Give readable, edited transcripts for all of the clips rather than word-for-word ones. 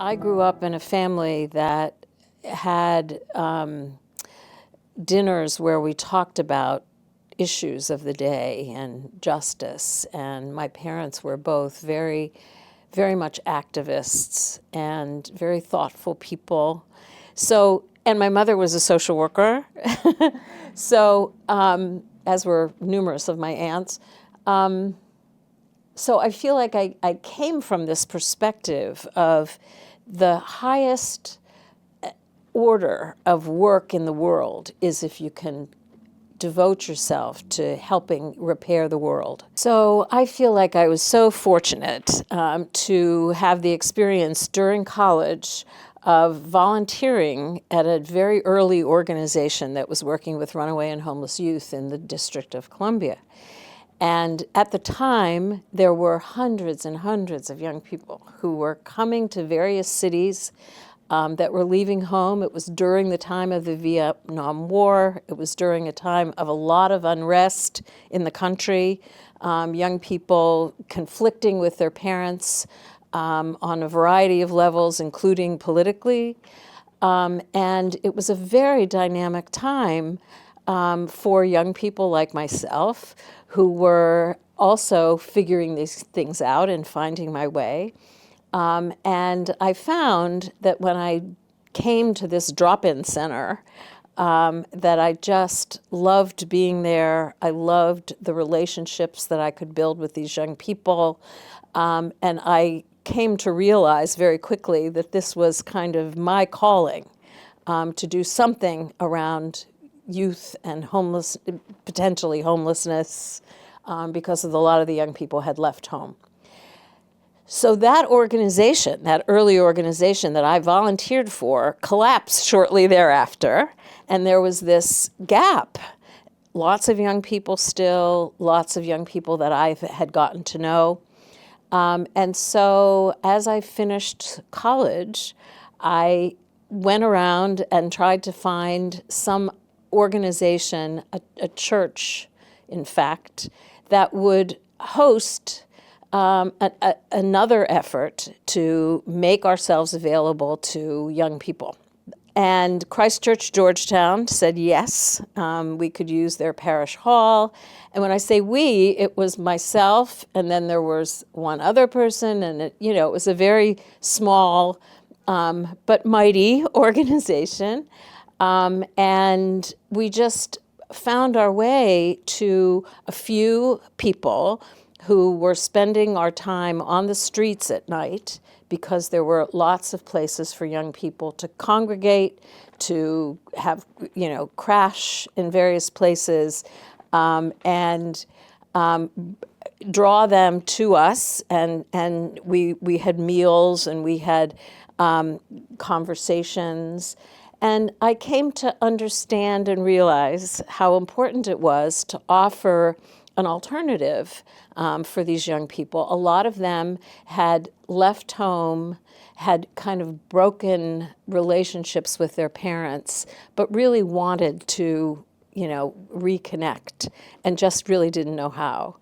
I grew up in a family that had dinners where we talked about issues of the day and justice. And my parents were both very, very much activists and very thoughtful people. So, and my mother was a social worker. So, as were numerous of my aunts. So I feel like I came from this perspective of the highest order of work in the world is if you can devote yourself to helping repair the world. So I feel like I was so fortunate to have the experience during college of volunteering at a very early organization that was working with runaway and homeless youth in the District of Columbia. And at the time, there were hundreds and hundreds of young people who were coming to various cities that were leaving home. It was during the time of the Vietnam War. It was during a time of a lot of unrest in the country, young people conflicting with their parents on a variety of levels, including politically. And it was a very dynamic time for young people like myself who were also figuring these things out and finding my way. And I found that when I came to this drop-in center, that I just loved being there. I loved the relationships that I could build with these young people. And I came to realize very quickly that this was kind of my calling to do something around youth and potentially homelessness, because of a lot of the young people had left home. So that organization, that early organization that I volunteered for, collapsed shortly thereafter, and there was this gap. Lots of young people still, lots of young people that I had gotten to know. And so as I finished college, I went around and tried to find some organization, a church, in fact, that would host another effort to make ourselves available to young people. And Christchurch, Georgetown said yes, we could use their parish hall. And when I say we, it was myself, and then there was one other person, and it was a very small but mighty organization. And we just found our way to a few people who were spending our time on the streets at night because there were lots of places for young people to congregate, to have, crash in various places, and draw them to us. And we had meals and we had conversations. And I came to understand and realize how important it was to offer an alternative for these young people. A lot of them had left home, had kind of broken relationships with their parents, but really wanted to, reconnect and just really didn't know how.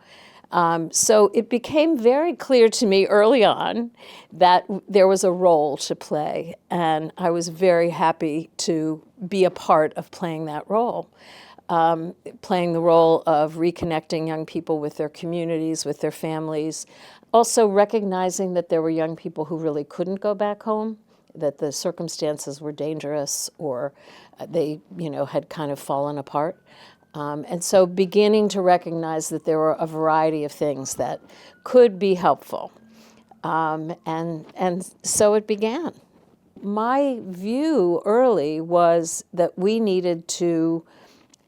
So it became very clear to me early on that there was a role to play, and I was very happy to be a part of playing that role. Playing the role of reconnecting young people with their communities, with their families. Also recognizing that there were young people who really couldn't go back home, that the circumstances were dangerous or they, had kind of fallen apart. And so beginning to recognize that there were a variety of things that could be helpful. And so it began. My view early was that we needed to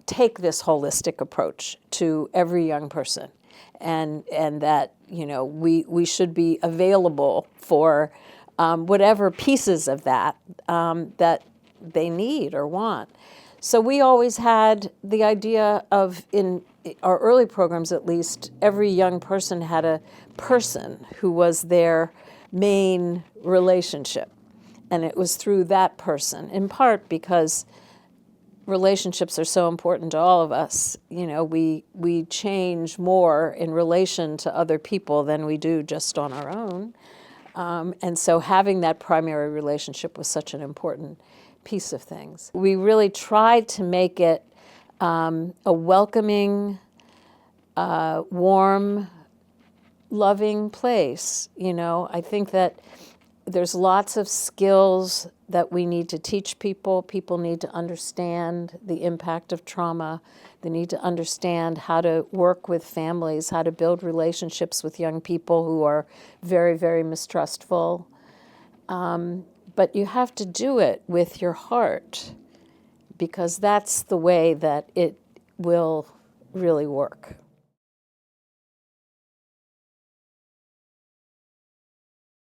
take this holistic approach to every young person, and that we should be available for whatever pieces of that that they need or want. So we always had the idea of, in our early programs at least, every young person had a person who was their main relationship, and it was through that person, in part because relationships are so important to all of us. We change more in relation to other people than we do just on our own. And so having that primary relationship was such an important piece of things. We really tried to make it a welcoming, warm, loving place. I think that there's lots of skills that we need to teach people. People need to understand the impact of trauma. They need to understand how to work with families, how to build relationships with young people who are very, very mistrustful. But you have to do it with your heart, because that's the way that it will really work.